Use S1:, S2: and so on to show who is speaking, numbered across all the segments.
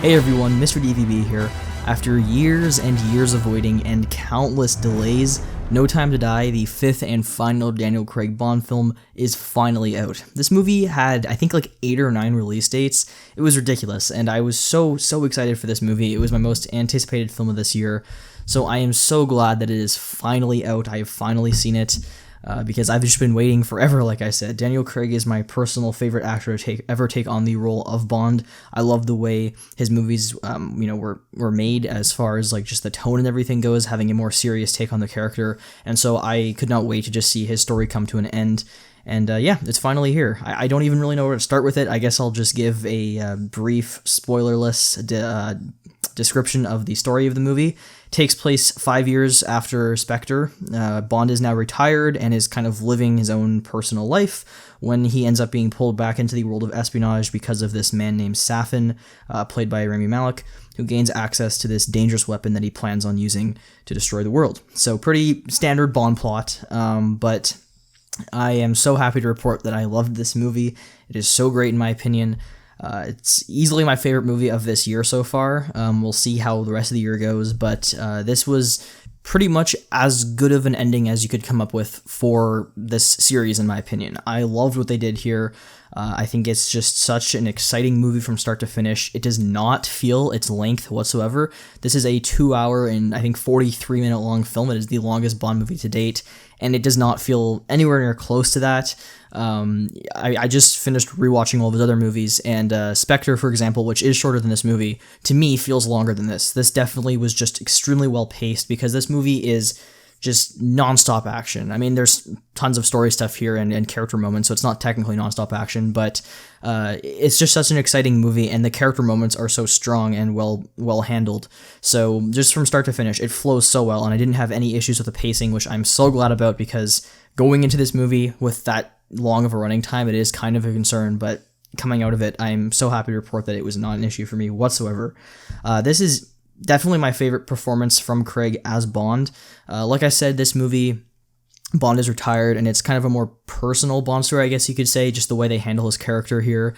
S1: Hey everyone, Mr. DVB here. After years and years of waiting and countless delays, No Time to Die, the fifth and final Daniel Craig Bond film, is finally out. This movie had, I think, like 8 or 9 release dates. It was ridiculous, and I was so excited for this movie. It was my most anticipated film of this year, so I am so glad that it is finally out. I have finally seen it. Because I've just been waiting forever, like I said. Daniel Craig is my personal favorite actor to ever take on the role of Bond. I love the way his movies, were made as far as like just the tone and everything goes, having a more serious take on the character. And so I could not wait to just see his story come to an end. And it's finally here. I don't even really know where to start with it. I guess I'll just give a brief, spoilerless description of the story of the movie. Takes place 5 years after Spectre. Bond is now retired and is kind of living his own personal life when he ends up being pulled back into the world of espionage because of this man named Safin, played by Rami Malek, who gains access to this dangerous weapon that he plans on using to destroy the world. So pretty standard Bond plot, but I am so happy to report that I loved this movie. It is so great in my opinion. It's easily my favorite movie of this year so far. We'll see how the rest of the year goes, but this was pretty much as good of an ending as you could come up with for this series, in my opinion. I loved what they did here. I think it's just such an exciting movie from start to finish. It does not feel its length whatsoever. This is a 2 hour and I think 43-minute long film. It is the longest Bond movie to date, and it does not feel anywhere near close to that. I just finished rewatching all of his other movies, and Spectre, for example, which is shorter than this movie, to me feels longer than this. This definitely was just extremely well paced because this movie is just nonstop action. I mean, there's tons of story stuff here and character moments, so it's not technically nonstop action, but it's just such an exciting movie, and the character moments are so strong and well handled. So just from start to finish, it flows so well, and I didn't have any issues with the pacing, which I'm so glad about, because going into this movie with that long of a running time, it is kind of a concern, but coming out of it, I'm so happy to report that it was not an issue for me whatsoever. This is definitely my favorite performance from Craig as Bond. Like I said, this movie, Bond is retired, and it's kind of a more personal Bond story, I guess you could say, just the way they handle his character here,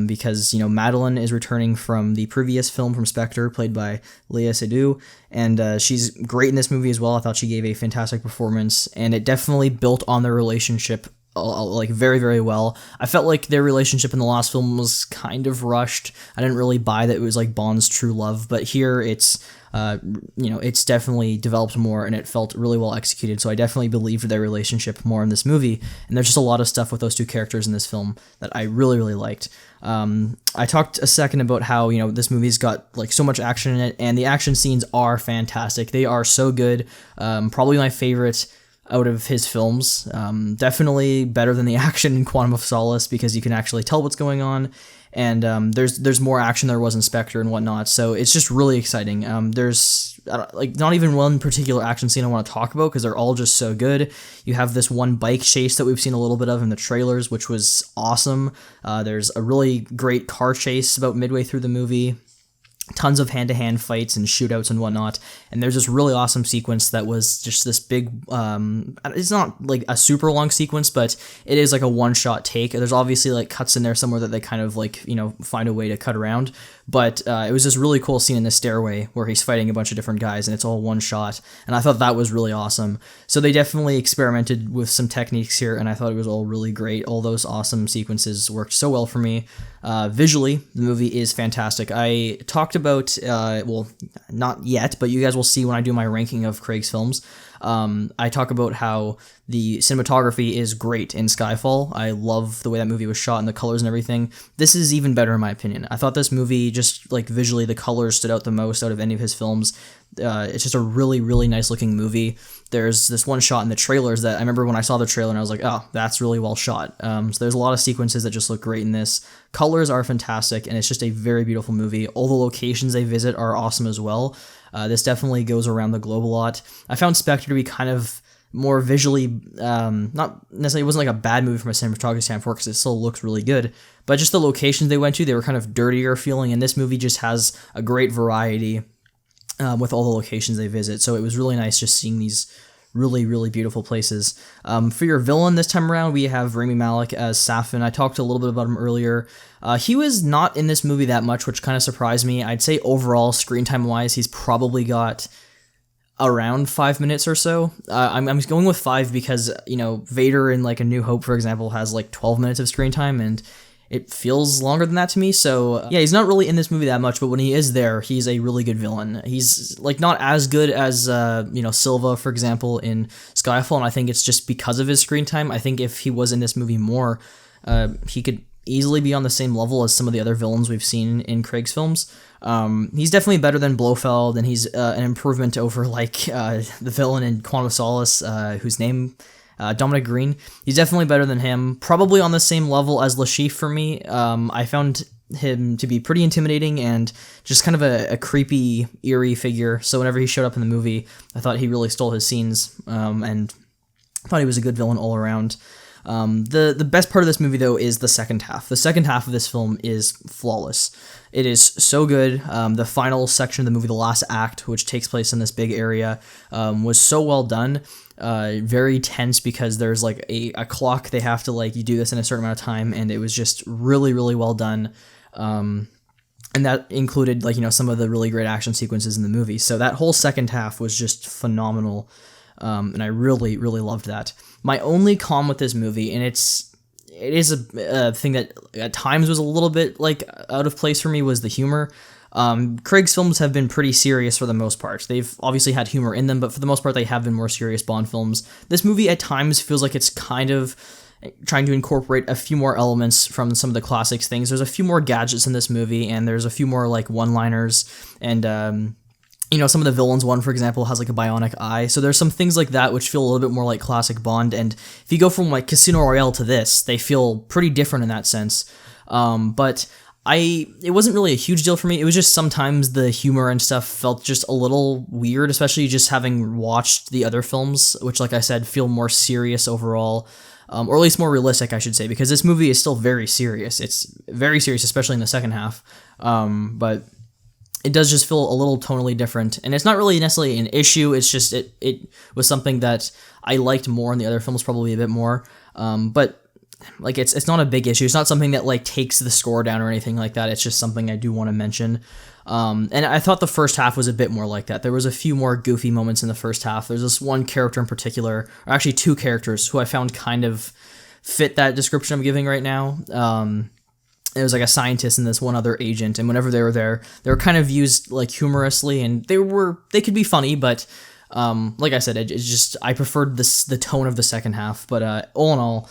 S1: because, Madeline is returning from the previous film from Spectre, played by Léa Seydoux, and she's great in this movie as well. I thought she gave a fantastic performance, and it definitely built on their relationship like very, very well. I felt like their relationship in the last film was kind of rushed. I didn't really buy that it was like Bond's true love, but here it's it's definitely developed more, and it felt really well executed. So I definitely believed their relationship more in this movie, and there's just a lot of stuff with those two characters in this film that I really liked. I talked a second about how this movie's got like so much action in it, and the action scenes are fantastic. They are so good. Probably my favorite out of his films. Definitely better than the action in Quantum of Solace, because you can actually tell what's going on, and there's more action than there was in Spectre and whatnot, so it's just really exciting. There's not even one particular action scene I want to talk about, because they're all just so good. You have this one bike chase that we've seen a little bit of in the trailers, which was awesome. There's a really great car chase about midway through the movie. Tons of hand-to-hand fights and shootouts and whatnot, and there's this really awesome sequence that was just this big, it's not like a super long sequence, but it is like a one-shot take. There's obviously like cuts in there somewhere that they kind of like, find a way to cut around, but it was this really cool scene in the stairway where he's fighting a bunch of different guys, and it's all one shot, and I thought that was really awesome. So they definitely experimented with some techniques here, and I thought it was all really great. All those awesome sequences worked so well for me. Visually, the movie is fantastic. I talked about, not yet, but you guys will see when I do my ranking of Craig's films. I talk about how the cinematography is great in Skyfall. I love the way that movie was shot and the colors and everything. This is even better in my opinion. I thought this movie, just like visually, the colors stood out the most out of any of his films. It's just a really nice looking movie. There's this one shot in the trailers that I remember when I saw the trailer and I was like, oh, that's really well shot. So there's a lot of sequences that just look great in this. Colors are fantastic, and it's just a very beautiful movie. All the locations they visit are awesome as well. This definitely goes around the globe a lot. I found Spectre to be kind of more visually, not necessarily, it wasn't like a bad movie from a cinematography standpoint, because it still looks really good, but just the locations they went to, they were kind of dirtier feeling, and this movie just has a great variety with all the locations they visit. So it was really nice just seeing these really, really beautiful places. For your villain this time around, we have Rami Malek as Safin. I talked a little bit about him earlier. He was not in this movie that much, which kind of surprised me. I'd say overall, screen time wise, he's probably got around 5 minutes or so. I'm going with 5 because, you know, Vader in like A New Hope, for example, has like 12 minutes of screen time, and it feels longer than that to me. So yeah, he's not really in this movie that much, but when he is there, he's a really good villain. He's like not as good as you know, Silva, for example, in Skyfall, and I think it's just because of his screen time. I think if he was in this movie more, he could easily be on the same level as some of the other villains we've seen in Craig's films. He's definitely better than Blofeld, and he's an improvement over like the villain in Quantum of Solace, whose name, Dominic Green. He's definitely better than him. Probably on the same level as Lashif for me. I found him to be pretty intimidating and just kind of a creepy, eerie figure. So whenever he showed up in the movie, I thought he really stole his scenes, and I thought he was a good villain all around. The best part of this movie, though, is the second half. The second half of this film is flawless. It is so good. The final section of the movie, the last act, which takes place in this big area, was so well done. Very tense because there's like a clock. They have to like, you do this in a certain amount of time, and it was just really, really well done. And that included like, you know, some of the really great action sequences in the movie. So that whole second half was just phenomenal. And I really, really loved that. My only con with this movie, and it is a thing that at times was a little bit like out of place for me, was the humor. Craig's films have been pretty serious for the most part. They've obviously had humor in them, but for the most part, they have been more serious Bond films. This movie at times feels like it's kind of trying to incorporate a few more elements from some of the classics things. There's a few more gadgets in this movie, and there's a few more like one-liners, and you know, some of the villains, one, for example, has like a bionic eye. So there's some things like that which feel a little bit more like classic Bond. And if you go from like Casino Royale to this, they feel pretty different in that sense. But it wasn't really a huge deal for me. It was just sometimes the humor and stuff felt just a little weird, especially just having watched the other films, which, like I said, feel more serious overall. Or at least more realistic, I should say, because this movie is still very serious. It's very serious, especially in the second half. But it does just feel a little tonally different, and it's not really necessarily an issue. It's just it was something that I liked more in the other films, probably a bit more. But like it's not a big issue. It's not something that like takes the score down or anything like that. It's just something I do want to mention. And I thought the first half was a bit more like that. There was a few more goofy moments in the first half. There's this one character in particular, or actually two characters, who I found kind of fit that description I'm giving right now. It was like a scientist and this one other agent, and whenever they were there, they were kind of used like humorously, and they could be funny, but like I said, it's just I preferred the tone of the second half. But all in all,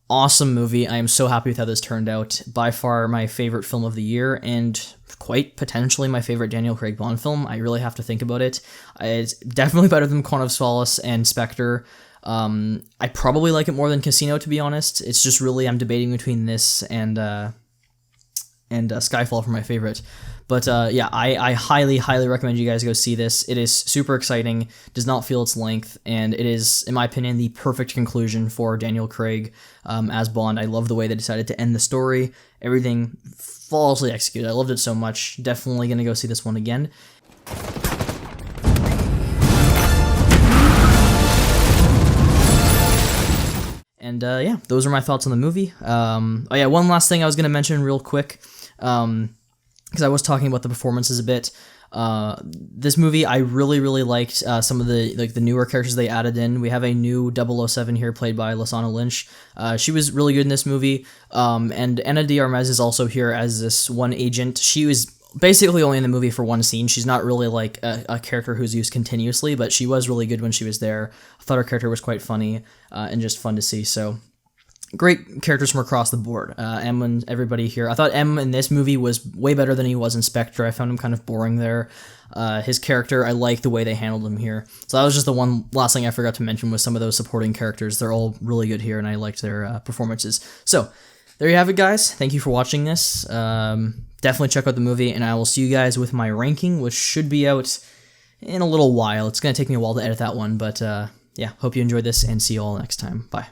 S1: awesome movie. I am so happy with how this turned out. By far my favorite film of the year, and quite potentially my favorite Daniel Craig Bond film. I really have to think about it. It's definitely better than Quantum of Solace and Spectre. I probably like it more than Casino, to be honest. It's just really, I'm debating between this and Skyfall for my favorite. But yeah, I highly, highly recommend you guys go see this. It is super exciting, does not feel its length, and it is, in my opinion, the perfect conclusion for Daniel Craig as Bond. I love the way they decided to end the story. Everything flawlessly executed. I loved it so much. Definitely going to go see this one again. And yeah, those are my thoughts on the movie. Oh yeah, one last thing I was going to mention real quick, because I was talking about the performances a bit. This movie, I really, really liked some of the newer characters they added in. We have a new 007 here played by Lashana Lynch. She was really good in this movie. And Ana de Armas is also here as this one agent. She was basically only in the movie for one scene. She's not really like a character who's used continuously, but she was really good when she was there. I thought her character was quite funny and just fun to see. So great characters from across the board. M and everybody here. I thought M in this movie was way better than he was in Spectre. I found him kind of boring there. His character, I like the way they handled him here. So that was just the one last thing I forgot to mention was some of those supporting characters. They're all really good here, and I liked their performances. So there you have it, guys. Thank you for watching this. Definitely check out the movie, and I will see you guys with my ranking, which should be out in a little while. It's going to take me a while to edit that one, but yeah, hope you enjoyed this, and see you all next time. Bye.